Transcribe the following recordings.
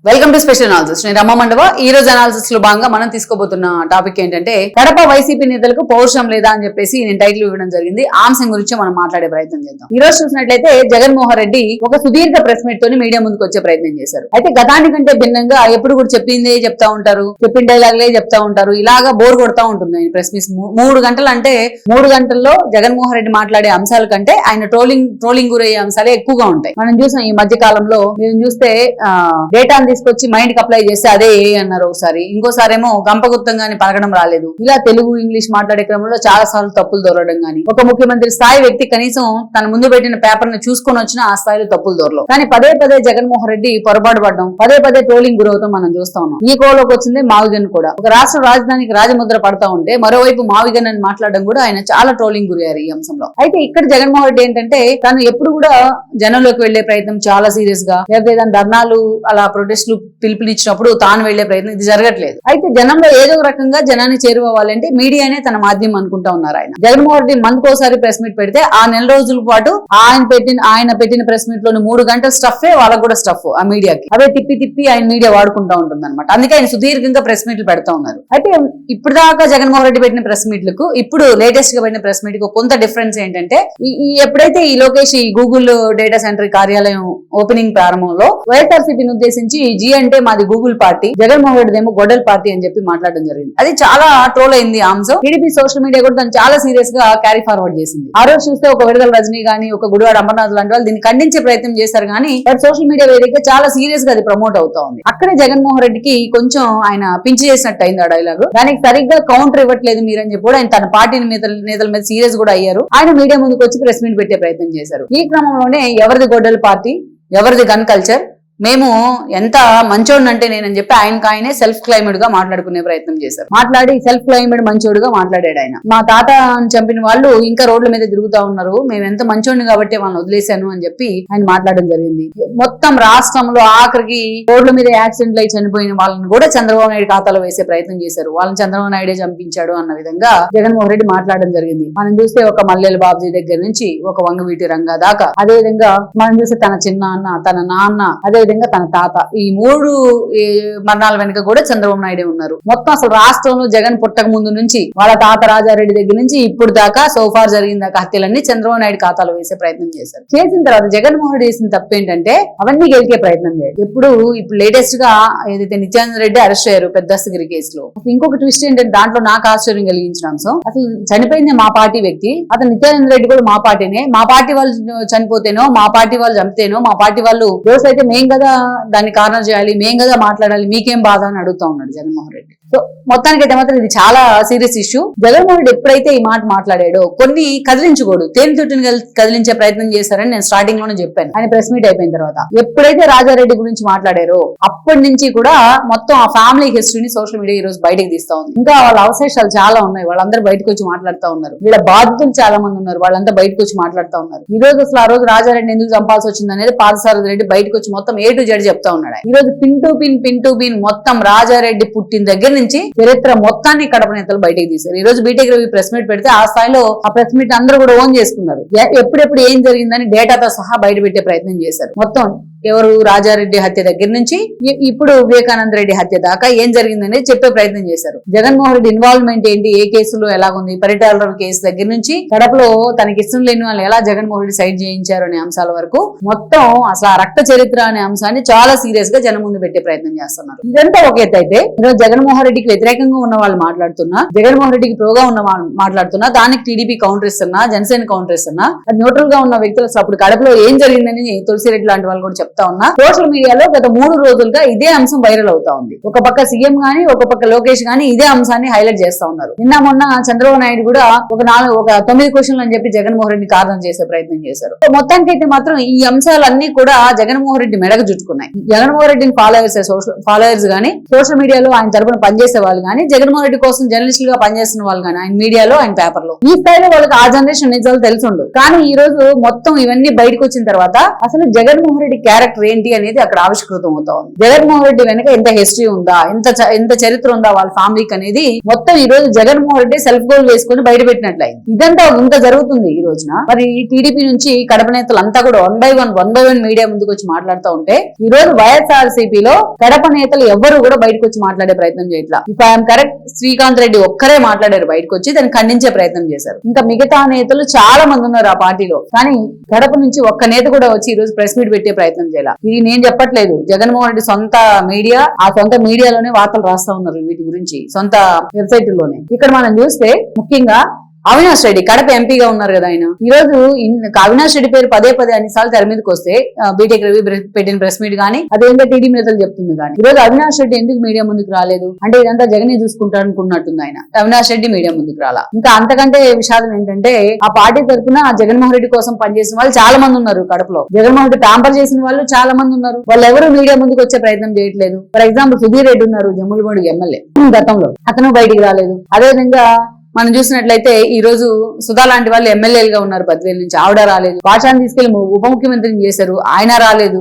Welcome to special analysis. నేను రమ మండవ. ఈ రోజు అనాలిసిస్ లో భాగంగా మనం తీసుకోబోతున్న టాపిక్ ఏంటంటే కడప వైసీపీ నేతలకు పౌరుషం లేదా అని చెప్పేసి నేను టైటిల్ ఇవ్వడం జరిగింది. ఆ అంశం గురించి మనం మాట్లాడే ప్రయత్నం చేద్దాం. ఈ రోజు చూసినట్లయితే జగన్మోహన్ రెడ్డి ఒక సుదీర్ఘ ప్రెస్ మీట్ తోని మీడియా ముందుకు వచ్చే ప్రయత్నం చేశారు. అయితే గతానికంటే భిన్నంగా ఎప్పుడు కూడా చెప్పిందే చెప్తా ఉంటారు, చెప్పిన డైలాగ్లే చెప్తా ఉంటారు. ఇలాగా బోర్ కొడతా ఉంటుంది ఆయన ప్రెస్ మీట్. 3 గంటలు అంటే 3 గంటల్లో జగన్మోహన్ రెడ్డి మాట్లాడే అంశాల కంటే ఆయన ట్రోలింగ్ గురయ్యే అంశాలే ఎక్కువగా ఉంటాయి. మనం చూసాం ఈ మధ్య కాలంలో. మీరు చూస్తే డేటాను తీసుకొచ్చి మైండ్ కి అప్లై చేస్తే అదే ఏ అన్నారు ఒకసారి, ఇంకోసారి ఏమో గంపగుత్తంగాని పలకడం రాలేదు. ఇలా తెలుగు ఇంగ్లీష్ మాట్లాడే క్రమంలో చాలా సార్లు తప్పులు దొరకడం గానీ, ఒక ముఖ్యమంత్రి స్థాయి వ్యక్తి కనీసం తన ముందు పెట్టిన పేపర్ ని చూసుకొని వచ్చినా ఆ స్థాయిలో తప్పులు దొరలవు. కానీ పదే పదే జగన్మోహన్ రెడ్డి పొరపాటు పడడం, పదే పదే ట్రోలింగ్ గురవుతాం మనం చూస్తా ఉన్నాం. ఈ కోలోకి వచ్చింది మావిగన్ కూడా. ఒక రాష్ట్ర రాజధానికి రాజముద్ర పడతా ఉంటే మరోవైపు మావిగన్ అని మాట్లాడడం కూడా ఆయన చాలా ట్రోలింగ్ గురయ్యారు ఈ అంశంలో. అయితే ఇక్కడ జగన్మోహన్ రెడ్డి ఏంటంటే తను ఎప్పుడు కూడా జనంలోకి వెళ్లే ప్రయత్నం చాలా సీరియస్ గా, లేదా ఏదైనా ధర్నాలు అలా ప్రొటెస్ట్లు పిలుపునిచ్చినప్పుడు తాను వెళ్లే ప్రయత్నం ఇది జరగట్లేదు. అయితే జనంలో ఏదో రకంగా జనాన్ని చేరుకోవాలంటే మీడియానే తన మాధ్యమం అనుకుంటా ఉన్నారు ఆయన. జగన్మోహన్ రెడ్డి మందుకోసారి ప్రెస్ మీట్ పెడితే ఆ నెల రోజుల పాటు ఆయన పెట్టిన ప్రెస్ మీట్ లోని 3 గంటల స్టఫే వాళ్ళకు కూడా స్టఫ్ ఆ మీడియాకి. అవే తిప్పి ఆయన మీడియా వాడుకుంటా ఉంటుంది అనమాట. అందుకే ఆయన సుదీర్ఘంగా ప్రెస్ మీట్లు పెడతా ఉన్నారు. అయితే ఇప్పుడు దాకా జగన్మోహన్ రెడ్డి పెట్టిన ప్రెస్ మీట్లకు ఇప్పుడు లేటెస్ట్ గా పెట్టిన ప్రెస్ మీట్ కు కొంత డిఫరెన్స్ ఏంటంటే ఎప్పుడైతే ఈ లోకేష్ ఈ గూగుల్ డేటా సెంటర్ కార్యాలయం ఓపెనింగ్ ప్రారంభంలో వైఎస్ఆర్సీపీని ఉద్దేశించి జీ అంటే మాది గూగుల్ పార్టీ, జగన్మోహన్ రెడ్డి ఏమో గొడ్డల్ పార్టీ అని చెప్పి మాట్లాడడం జరిగింది. అది చాలా ట్రోల్ అయింది ఆ అంశం. టీడీపీ సోషల్ మీడియా కూడా దాన్ని చాలా సీరియస్ గా క్యారీ ఫార్వర్డ్ చేసింది. ఆ రోజు చూస్తే ఒక విడుదల రజనీ గానీ, ఒక గుడివాడ అమర్నాథ్ లాంటి వాళ్ళు దీన్ని ఖండించే ప్రయత్నం చేశారు. కానీ సోషల్ మీడియా వేదికగా చాలా సీరియస్ గా అది ప్రమోట్ అవుతా ఉంది. అక్కడే జగన్మోహన్ రెడ్డికి కొంచెం ఆయన పించి చేసినట్టు అయింది ఆ డైలాగ్. దానికి సరిగ్గా కౌంటర్ ఇవ్వట్లేదు మీరని చెప్పి కూడా ఆయన తన పార్టీ నేతల మీద సీరియస్ కూడా అయ్యారు. ఆయన మీడియా ముందుకు వచ్చి ప్రెస్ మీట్ పెట్టే ప్రయత్నం చేశారు. ఈ క్రమంలోనే ఎవరిది గొడ్డల పార్టీ, ఎవరిది గన్ కల్చర్, మేము ఎంత మంచోడినంటే నేనని చెప్పి ఆయనకు సెల్ఫ్ క్లైమ్డ్ గా మాట్లాడుకునే ప్రయత్నం చేశారు. మాట్లాడి సెల్ఫ్ క్లైమ్డ్ మంచోడుగా మాట్లాడాడు ఆయన. మా తాత చంపిన వాళ్ళు ఇంకా రోడ్ల మీద తిరుగుతా ఉన్నారు, మేము ఎంత మంచోడిని కాబట్టి వాళ్ళని వదిలేశాను అని చెప్పి ఆయన మాట్లాడడం జరిగింది. మొత్తం రాష్ట్రంలో ఆఖరికి రోడ్ల మీద యాక్సిడెంట్లు అయి చనిపోయిన వాళ్ళని కూడా చంద్రబాబు నాయుడు ఖాతాలో వేసే ప్రయత్నం చేశారు. వాళ్ళని చంద్రబాబు నాయుడే చంపించాడు అన్న విధంగా జగన్మోహన్ రెడ్డి మాట్లాడడం జరిగింది. మనం చూస్తే ఒక మల్లెల బాబుజీ దగ్గర నుంచి ఒక వంగవీటి రంగా దాకా, అదే విధంగా మనం చూస్తే తన చిన్న అన్న, తన నాన్న, అదే విధంగా తన తాత, ఈ 3 మరణాల వెనుక కూడా చంద్రబాబు నాయుడే ఉన్నారు. మొత్తం అసలు రాష్ట్రంలో జగన్ పుట్టక ముందు నుంచి వాళ్ళ తాత రాజారెడ్డి దగ్గర నుంచి ఇప్పుడు దాకా సోఫార్ జరిగిన దాకా హత్యలన్నీ చంద్రబాబు నాయుడు ఖాతాలో వేసే ప్రయత్నం చేశారు. చేసిన తర్వాత జగన్మోహన్ రెడ్డి చేసిన తప్పు ఏంటంటే అవన్నీ గెలికే ప్రయత్నం చేయాలి. ఇప్పుడు లేటెస్ట్ గా ఏదైతే నిత్యానంద రెడ్డి అరెస్ట్ అయ్యారు పెద్దస్తగిరి కేసులో, ఇంకొక ట్విస్ట్ ఏంటంటే దాంట్లో నాకు ఆశ్చర్యం కలిగించిన అంశం, అసలు చనిపోయింది మా పార్టీ వ్యక్తి, అతను నిత్యానంద రెడ్డి కూడా మా పార్టీనే, మా పార్టీ వాళ్ళు చనిపోతేనో, మా పార్టీ వాళ్ళు చంపితేనో, మా పార్టీ వాళ్ళు దోష అయితే మేం కదా దాన్ని కార్నర్ చేయాలి, మేం కదా మాట్లాడాలి, మీకేం బాధ అని అడుగుతా ఉన్నాడు జగన్మోహన్ రెడ్డి. సో మొత్తానికి అయితే మాత్రం ఇది చాలా సీరియస్ ఇష్యూ. జగన్మోహన్ రెడ్డి ఎప్పుడైతే ఈ మాట మాట్లాడాడో కొన్ని కదిలించకూడదు, తేనెతుట్టిని కదిలించే ప్రయత్నం చేశారని నేను స్టార్టింగ్ లోనే చెప్పాను. ఆయన ప్రెస్ మీట్ అయిపోయిన తర్వాత ఎప్పుడైతే రాజారెడ్డి గురించి మాట్లాడారో అప్పటి నుంచి కూడా మొత్తం ఆ ఫ్యామిలీ హిస్టరీని సోషల్ మీడియా ఈ రోజు బయటకు తీస్తా ఉంది. ఇంకా వాళ్ళ అవశేషాలు చాలా ఉన్నాయి, వాళ్ళందరూ బయటకు వచ్చి మాట్లాడుతూ ఉన్నారు. వీళ్ళ బాధితులు చాలా మంది ఉన్నారు, వాళ్ళంతా బయటకు వచ్చి మాట్లాడుతూ ఉన్నారు. ఈ రోజు అసలు ఆ రోజు రాజారెడ్డిని ఎందుకు చంపాల్సి వచ్చింది అనేది పార్థసారథి రెడ్డి బయటకు వచ్చి మొత్తం A to Z చెప్తా ఉన్నాడు. ఈ రోజు పిన్ టు పిన్ మొత్తం రాజారెడ్డి పుట్టిన దగ్గర నుంచి చరిత్ర మొత్తాన్ని కడప నేతలు బయటకు తీశారు. ఈ రోజు బీటెక్ రవి ప్రెస్ మీట్ పెడితే ఆ స్థాయిలో ఆ ప్రెస్ మీట్ అందరూ కూడా ఓన్ చేసుకున్నారు. ఎప్పుడెప్పుడు ఏం జరిగిందని డేటాతో సహా బయట పెట్టే ప్రయత్నం చేశారు. మొత్తం ఎవరు రాజారెడ్డి హత్య దగ్గర నుంచి ఇప్పుడు వివేకానంద రెడ్డి హత్య దాకా ఏం జరిగిందనేది చెప్పే ప్రయత్నం చేశారు. జగన్మోహన్ రెడ్డి ఇన్వాల్వ్మెంట్ ఏంటి, ఏ కేసులో ఎలాగుంది, పరిటాల కేసు దగ్గర నుంచి కడపలో తనకి ఇష్టం లేని వాళ్ళు ఎలా జగన్మోహన్ రెడ్డి సైడ్ చేయించారు అనే అంశాల వరకు మొత్తం అసలు ఆ రక్త చరిత్ర అనే అంశాన్ని చాలా సీరియస్ గా జనం ముందు పెట్టే ప్రయత్నం చేస్తున్నారు. ఇదంతా ఒక ఎత్తు అయితే ఈరోజు జగన్మోహన్ రెడ్డికి వ్యతిరేకంగా ఉన్న వాళ్ళు మాట్లాడుతున్నా, జగన్మోహన్ రెడ్డికి ప్రోగా ఉన్న వాళ్ళు మాట్లాడుతున్నా, దానికి టీడీపీ కౌంటర్ ఇస్తున్నా, జనసేన కౌంటర్ ఇస్తున్నా, అది న్యూట్రల్ గా ఉన్న వ్యక్తులు అసలు అప్పుడు కడపలో ఏం జరిగిందని తులసిరెడ్డి లాంటి వాళ్ళు కూడా చెప్తా ఉన్నా. సోషల్ మీడియాలో గత 3 రోజులుగా ఇదే అంశం వైరల్ అవుతా ఉంది. ఒక పక్క సీఎం గానీ, ఒక పక్క లోకేష్ గానీ ఇదే అంశాన్ని హైలైట్ చేస్తా ఉన్నారు. నిన్న మొన్న చంద్రబాబు నాయుడు కూడా ఒక 9 క్వశ్చన్లు అని చెప్పి జగన్మోహన్ రెడ్డి కారణం చేసే ప్రయత్నం చేశారు. మొత్తానికి అయితే మాత్రం ఈ అంశాలన్నీ కూడా జగన్మోహన్ రెడ్డి మెడకు చుట్టుకున్నాయి. జగన్మోహన్ రెడ్డిని ఫాలోయర్స్ గానీ, సోషల్ మీడియాలో ఆయన తరపున పనిచేసే వాళ్ళు గానీ, జగన్మోహన్ రెడ్డి కోసం జర్నలిస్టులుగా పనిచేస్తున్న వాళ్ళు గానీ, ఆయన మీడియాలో ఆయన పేపర్లో ఈ స్థాయిలో వాళ్ళకి ఆ జనరేషన్ నిజాలు తెలుసుండు. కానీ ఈ రోజు మొత్తం ఇవన్నీ బయటకు వచ్చిన తర్వాత అసలు జగన్మోహన్ రెడ్డి క్యారెక్టర్ ఏంటి అనేది అక్కడ ఆవిష్కృతం అవుతా ఉంది. జగన్మోహన్ రెడ్డి వెనక ఎంత హిస్టరీ ఉందా, ఎంత చరిత్ర ఉందా వాళ్ళ ఫ్యామిలీకి అనేది మొత్తం ఈ రోజు జగన్మోహన్ రెడ్డి సెల్ఫ్ గోల్ వేసుకుని బయటపెట్టినట్లయింది. ఇదంతా ఇంత జరుగుతుంది ఈ రోజున. మరి టీడీపీ నుంచి కడప నేతలు అంతా కూడా వన్ బై వన్ మీడియా ముందుకు వచ్చి మాట్లాడుతూ ఉంటే ఈ రోజు వైఎస్ఆర్సీపీలో కడప నేతలు ఎవ్వరు కూడా బయటకు వచ్చి మాట్లాడే ప్రయత్నం చేయట్లా. If I'm correct, Srikanth Reddy ఒక్కరే మాట్లాడారు, బయటకు వచ్చి దాన్ని ఖండించే ప్రయత్నం చేశారు. ఇంకా మిగతా నేతలు చాలా మంది ఉన్నారు ఆ పార్టీలో, కానీ కడప నుంచి ఒక్క నేత కూడా వచ్చి ఈ రోజు ప్రెస్ మీట్ పెట్టే ప్రయత్నం చేయాలి. ఇది నేను చెప్పట్లేదు, జగన్మోహన్ రెడ్డి సొంత మీడియా, ఆ సొంత మీడియాలోనే వార్తలు రాస్తా ఉన్నారు వీటి గురించి, సొంత వెబ్సైట్ లోనే. ఇక్కడ మనం చూస్తే ముఖ్యంగా అవినాష్ రెడ్డి కడప ఎంపీగా ఉన్నారు కదా ఆయన. ఈ రోజు అవినాష్ రెడ్డి పేరు పదే అన్నిసార్లు తెర మీదకి వస్తే బీటెక్ రవి పెట్టిన ప్రెస్ మీట్ గానీ అదేంటో టీడీ నేతలు చెప్తుంది కానీ ఈ రోజు అవినాష్ రెడ్డి ఎందుకు మీడియా ముందుకు రాలేదు అంటే ఇదంతా జగనే చూసుకుంటాడు అనుకున్నట్టుంది ఆయన. అవినాష్ రెడ్డి మీడియా ముందుకు రాలా. ఇంకా అంతకంటే విషాదం ఏంటంటే ఆ పార్టీ తరఫున జగన్మోహన్ రెడ్డి కోసం పనిచేసిన వాళ్ళు చాలా మంది ఉన్నారు కడపలో. జగన్మోహన్ రెడ్డి ట్యాంపర్ చేసిన వాళ్ళు చాలా మంది ఉన్నారు. వాళ్ళు ఎవరు మీడియా ముందుకు వచ్చే ప్రయత్నం చేయట్లేదు. ఫర్ ఎగ్జాంపుల్ సుధీర్ రెడ్డి ఉన్నారు, జమ్ములమూడి ఎమ్మెల్యే గతంలో, అతను బయటికి రాలేదు. అదేవిధంగా మనం చూసినట్లయితే ఈ రోజు సుధా లాంటి వాళ్ళు ఎమ్మెల్యేలుగా ఉన్నారు బద్వేలు నుంచి, ఆవిడ రాలేదు. పాషాన్ని తీసుకెళ్లి ఉప ముఖ్యమంత్రిని చేశారు, ఆయన రాలేదు.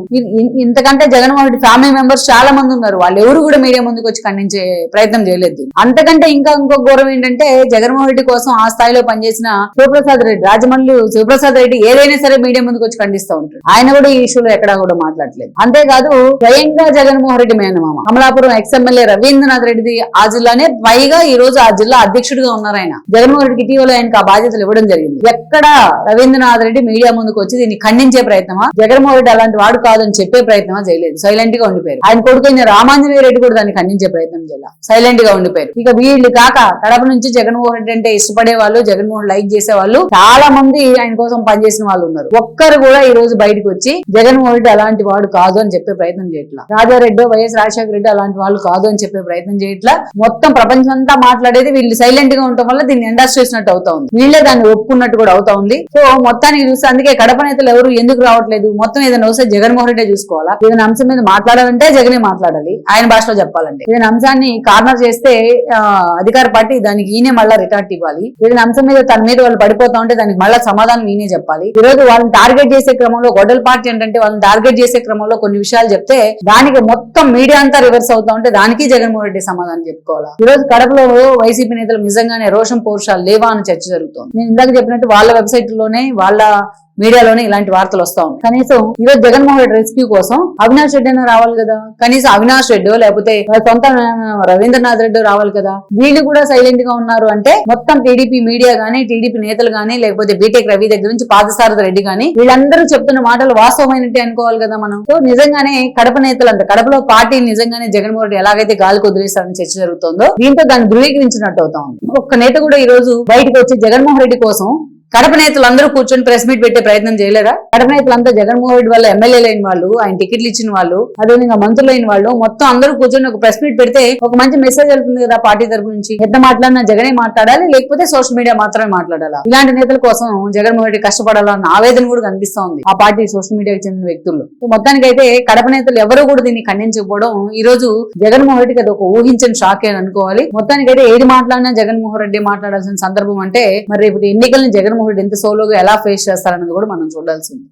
ఇంతకంటే జగన్మోహన్ రెడ్డి ఫ్యామిలీ మెంబర్స్ చాలా మంది ఉన్నారు, వాళ్ళు ఎవరు కూడా మీడియా ముందుకు వచ్చి ఖండించే ప్రయత్నం చేయలేదు. అంతకంటే ఇంకో గౌరవం ఏంటంటే జగన్మోహన్ రెడ్డి కోసం ఆ స్థాయిలో పనిచేసిన శివప్రసాద్ రెడ్డి, రాజమల్లి శివప్రసాద్ రెడ్డి ఏదైనా సరే మీడియా ముందుకు వచ్చి ఖండిస్తూ ఉంటారు. ఆయన కూడా ఈ ఇష్యూలో ఎక్కడా కూడా మాట్లాడలేదు. అంతేకాదు స్వయంగా జగన్మోహన్ రెడ్డి మేనమామ అమలాపురం ఎక్స్ఎమ్మెల్యే రవీంద్రనాథ్ రెడ్డి ఆ జిల్లానే పైగా ఈ రోజు ఆ జిల్లా అధ్యక్షుడిగా ఉన్నారు. జగన్మోహన్ రెడ్డికి ఇటీవల ఆయనకు ఆ బాధ్యతలు ఇవ్వడం జరిగింది. ఎక్కడ రవీంద్రనాథ్ రెడ్డి మీడియా ముందుకు వచ్చి దీన్ని ఖండించే ప్రయత్నమా, జగన్మోహన్ రెడ్డి అలాంటి వాడు కాదని చెప్పే ప్రయత్నమా చేయలేదు. సైలెంట్ గా ఉండిపోయారు. ఆయన కొడుకైన రామాంజనేయ రెడ్డి కూడా దాన్ని ఖండించే ప్రయత్నం చేయాలి, సైలెంట్ గా ఉండిపోయారు. ఇక వీళ్ళు కాక కడప నుంచి జగన్మోహన్ రెడ్డి అంటే ఇష్టపడే వాళ్ళు, జగన్మోహన్ లైక్ చేసే వాళ్ళు చాలా మంది ఆయన కోసం పనిచేసిన వాళ్ళు ఉన్నారు. ఒక్కరు కూడా ఈ రోజు బయటకు వచ్చి జగన్మోహన్ రెడ్డి అలాంటి వాడు కాదు అని చెప్పే ప్రయత్నం చేయట్లా. రాజారెడ్డి, వైఎస్ రాజశేఖర రెడ్డి అలాంటి వాళ్ళు కాదు అని చెప్పే ప్రయత్నం చేయట్లా. మొత్తం ప్రపంచం అంతా మాట్లాడేది వీళ్ళు సైలెంట్ గా ఉండటం వల్ల దీన్ని ఎండాస్ చేసినట్టు అవుతా ఉంది. వీళ్ళే దాన్ని ఒప్పుకున్నట్టు కూడా అవుతా ఉంది. సో మొత్తానికి చూస్తే అందుకే కడప నేతలు ఎవరు ఎందుకు రావట్లేదు, మొత్తం ఏదైనా వస్తే జగన్మోహన్ రెడ్డి చూసుకోవాలా. ఏదైనా అంశం మీద మాట్లాడాలంటే జగనే మాట్లాడాలి, ఆయన భాషలో చెప్పాలంటే. ఏదైనా అంశాన్ని కార్నర్ చేస్తే అధికార పార్టీ దానికి ఈయనే మళ్ళా రిటార్ట్ ఇవ్వాలి. ఏదైనా అంశం మీద తన మీద వాళ్ళు పడిపోతా ఉంటే దానికి మళ్ళా సమాధానం ఈయనే చెప్పాలి. ఈ రోజు వాళ్ళని టార్గెట్ చేసే క్రమంలో గొడ్డల పార్టీ ఏంటంటే వాళ్ళని టార్గెట్ చేసే క్రమంలో కొన్ని విషయాలు చెప్తే దానికి మొత్తం మీడియా అంతా రివర్స్ అవుతా ఉంటే దానికి జగన్మోహన్ రెడ్డి సమాధానం చెప్పుకోవాలా. ఈ రోజు కడపలో వైసీపీ నేతలు నిజంగానే రోషం పౌరుషాలు లేవా అని చర్చ జరుగుతుంది. నేను ఇందాక చెప్పినట్టు వాళ్ళ వెబ్సైట్ లోనే వాళ్ళ మీడియాలోనే ఇలాంటి వార్తలు వస్తా ఉన్నాయి. కనీసం ఈరోజు జగన్మోహన్ రెడ్డి రెస్క్యూ కోసం అవినాష్ రెడ్డి అయినా రావాలి కదా, కనీసం అవినాష్ రెడ్డి లేకపోతే సొంత రవీంద్రనాథ్ రెడ్డి రావాలి కదా. వీళ్ళు కూడా సైలెంట్ గా ఉన్నారు అంటే మొత్తం టీడీపీ మీడియా గానీ, టీడీపీ నేతలు గానీ, లేకపోతే బీటెక్ రవి దగ్గర నుంచి పాదసారథి రెడ్డి గానీ వీళ్ళందరూ చెప్తున్న మాటలు వాస్తవమైనట్టే అనుకోవాలి కదా మనం. సో నిజంగానే కడప నేతలు అంటే కడపలో పార్టీ నిజంగానే జగన్మోహన్ రెడ్డి ఎలాగైతే గాలికి వదిలేస్తారని చర్చ జరుగుతుందో దీంతో దాన్ని ధృవీకరించినట్టు అవుతా ఉంది. ఒక్క నేత కూడా ఈ రోజు బయటకు వచ్చి జగన్మోహన్ రెడ్డి కోసం కడప నేతలు అందరూ కూర్చొని ప్రెస్ మీట్ పెట్టే ప్రయత్నం చేయలేరా? కడప నేతలంతా జగన్మోహన్ రెడ్డి వల్ల ఎమ్మెల్యేలు అయిన వాళ్ళు, ఆయన టికెట్లు ఇచ్చిన వాళ్ళు, అదేవిధంగా మంత్రులు అయిన వాళ్ళు మొత్తం అందరూ కూర్చొని ఒక ప్రెస్ మీట్ పెడితే ఒక మంచి మెసేజ్ వెళ్తుంది కదా పార్టీ తరపు నుంచి. ఎంత మాట్లాడినా జగనే మాట్లాడాలి, లేకపోతే సోషల్ మీడియా మాత్రమే మాట్లాడాలా. ఇలాంటి నేతల కోసం జగన్మోహన్ రెడ్డి కష్టపడాలన్న ఆవేదన కూడా కనిపిస్తా ఉంది ఆ పార్టీ సోషల్ మీడియాకి చెందిన వ్యక్తుల్లో. మొత్తానికి అయితే కడప నేతలు ఎవరు కూడా దీన్ని ఖండించకపోవడం ఈ రోజు జగన్మోహన్ రెడ్డికి అది ఒక ఊహించని షాక్ అని అనుకోవాలి. మొత్తానికి అయితే ఏది మాట్లాడినా జగన్మోహన్ రెడ్డి మాట్లాడాల్సిన సందర్భం అంటే మరి రేపు ఎన్నికల్ని జగన్మోహన్ రెడ్డి ఎంత సోలోగా ఎలా ఫేస్ చేస్తారన్నది కూడా మనం చూడాల్సింది.